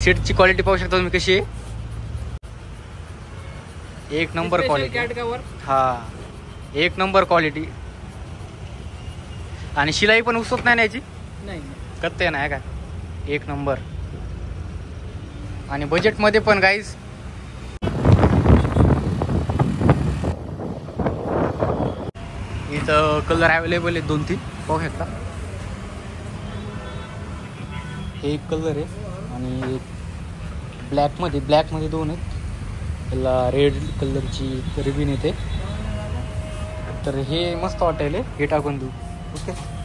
सीटची quality पाहू शकता तुम्ही कशी आहे. एक नंबर क्वालिटी. हा, एक नंबर क्वालिटी. आणि शिलाई पण उसवत नाही याची. नाही कत्ते नाही काय, एक नंबर. आणि बजेट मध्ये पण गाईज. इथं कलर अवेलेबल आहे 2-3 पाहू शकता. हे एक कलर आहे आणि एक ब्लॅक मध्ये 2 आहेत. त्याला रेड कलरची रिबीन येते. तर हे मस्त वाटेल, हे टाकून देऊ. ओके.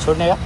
छोड़ने का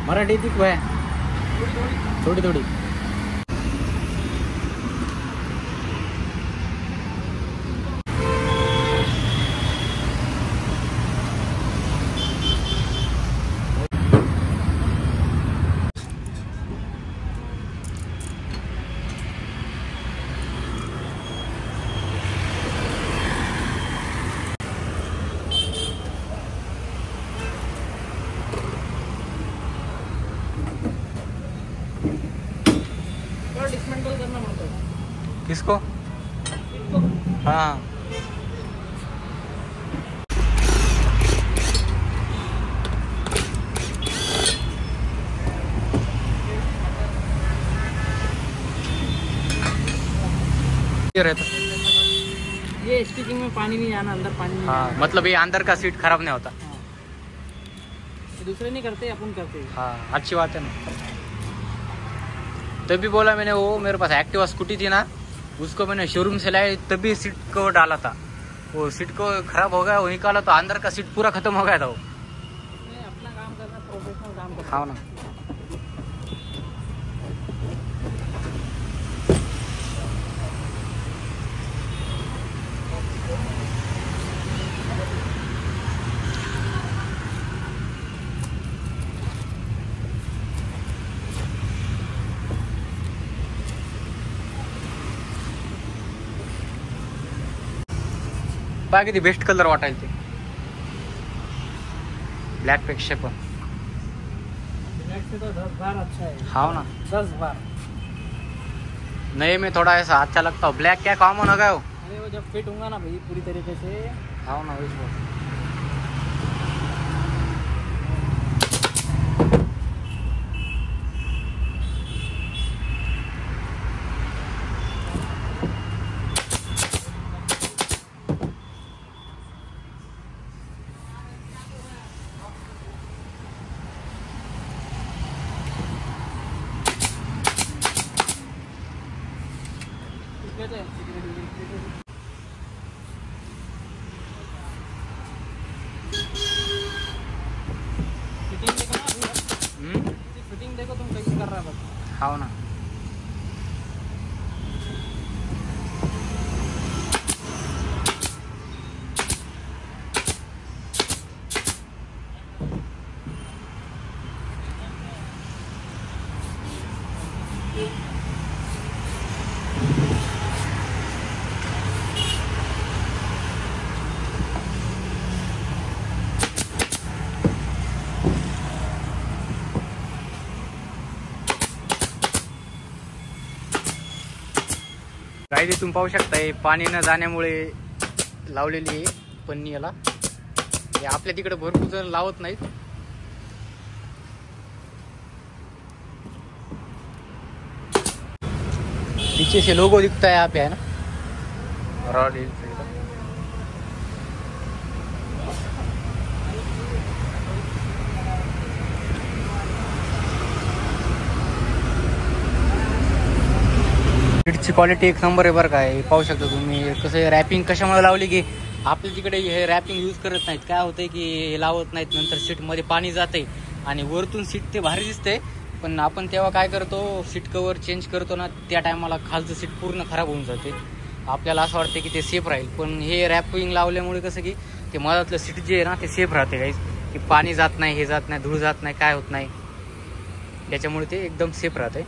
मराठी येते काय? थोडी थोडी. किसको? हाँ ये रहता. ये स्टिचिंग में पानी नहीं जाना, अंदर पानी नहीं. हाँ मतलब ये अंदर का सीट खराब नहीं होता. हाँ. दूसरे नहीं करते, अपन करते. हाँ अच्छी बात है ना. तभी बोला मैंने, वो मेरे पास एक्टिवा स्कूटी थी ना, उसको मैंने शोरूम से लाया, तभी सीट को डाला था. वो सीट को खराब हो गया, वो निकाला तो अंदर का सीट पूरा खत्म हो गया था. वो अपना काम करना, प्रोफेशनल काम करना. हाँ ना. बाकी बेस्ट कलर वाटायला ते ब्लॅक पेक्षा पण. ब्लैक से तो 10 बार अच्छा है. हाँ ना. 10 बार. नए में थोड़ा ऐसा अच्छा लगता हो. ब्लैक क्या कॉमन हो गया वो. अरे वो जब फिट होगा ना भाई पूरी तरीके से. हाँ ना वही. फिटिंग देखो तुम कैसे कर रहा है बस। हाँ ना, काही तुम्ही पाहू शकताय पाणी न जाण्यामुळे लावलेली आहे पन्नी याला. हे आपल्या तिकडे भरपूर जण लावत नाहीत. पीछे से लोगो दिखता है यहाँ पे, है ना, रॉयल एनफील्ड. सीटची क्वालिटी एक नंबर आहे बरं का. हे पाहू शकता तुम्ही कसं रॅपिंग कशामुळे लावली की आपल्या तिकडे हे रॅपिंग यूज करत नाहीत. काय होतंय की हे लावत नाहीत, नंतर सीटमध्ये पाणी जाते आणि वरतून सीट ते भारी दिसते, पण आपण तेव्हा काय करतो सीट कवर चेंज करतो ना, त्या टायमाला खालचं सीट पूर्ण खराब होऊन जाते. आपल्याला असं वाटतं की ते सेफ राहील, पण हे रॅपिंग लावल्यामुळे कसं की ते मधातलं सीट जे आहे ना ते सेफ राहते गाईज. की पाणी जात नाही, हे जात नाही, धूळ जात नाही, काय होत नाही, त्याच्यामुळे ते एकदम सेफ राहते.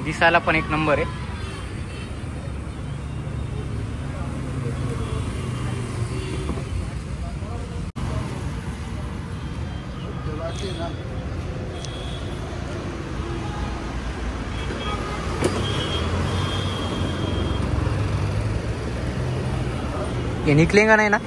दिसायला पण एक नंबर आहे. ये निकलेगा नहीं ना?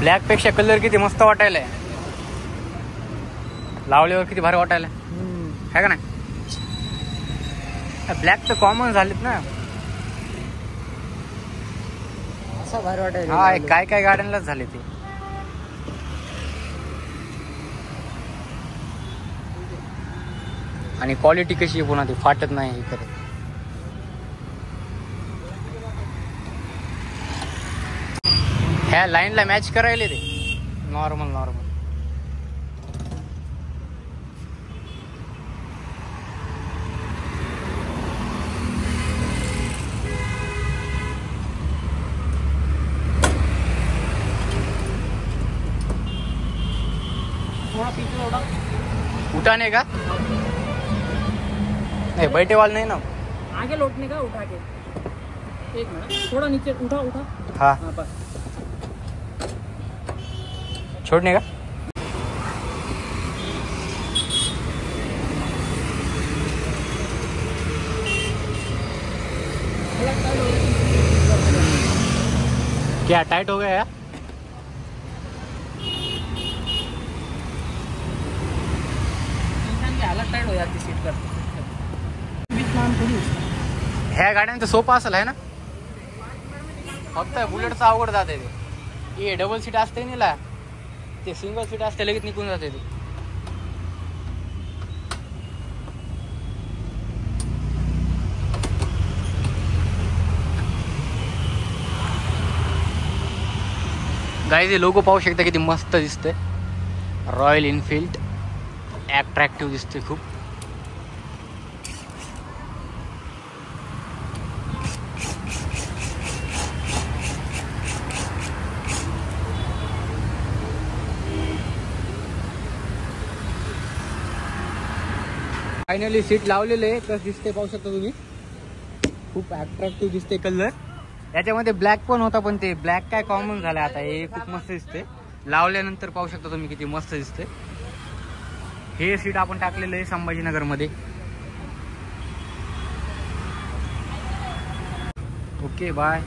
ब्लॅक पेक्षा कलर किती मस्त वाटायला, लावल्यावर किती भारी वाटायला है का नाही. ब्लॅक तर कॉमन झालेत ना, असं भारी वाटायला. हा काय काय गाड्यांनाच झाले ते. आणि क्वालिटी कशी आहे पुन्हा, ती फाटत नाही हे करत. ह्या लाईनला मॅच करायला ते नॉर्मल नॉर्मल. थोड़ा पीछे उठा. उठाने का नहीं, बैठे वाला नहीं ना. आगे लौटने का, उठा के. एक मिनट, थोड़ा नीचे उठा उठा. हाँ हाँ बस. छोड़ने का. क्या टाइट हो गया यार? इंसान की हालत टाइट हो जाती सीट पर. बीच में हम थोड़ी. ह्या गाड्यांचं सोपं असेल आहे ना, फक्त बुलेटचं अवघड जाते ते. हे डबल सीट असते ना, ते सिंगल सीट असते लगेच निघून जाते ते. गाईज हे लोगो पाहू शकता किती मस्त दिसते. रॉयल एनफील्ड अट्रॅक्टिव्ह दिसते खूप. फायनली सीट लावलेले आहे, कसं दिसते पाहू शकता तुम्ही. खूप अट्रॅक्टिव्ह दिसते कलर. याच्यामध्ये ब्लॅक पण होता, पण ते ब्लॅक काय कॉमन झालं आता. हे खूप मस्त दिसते लावल्यानंतर, पाहू शकता तुम्ही किती मस्त दिसते. हे सीट आपण टाकलेलं आहे संभाजीनगर मध्ये. Okay bye.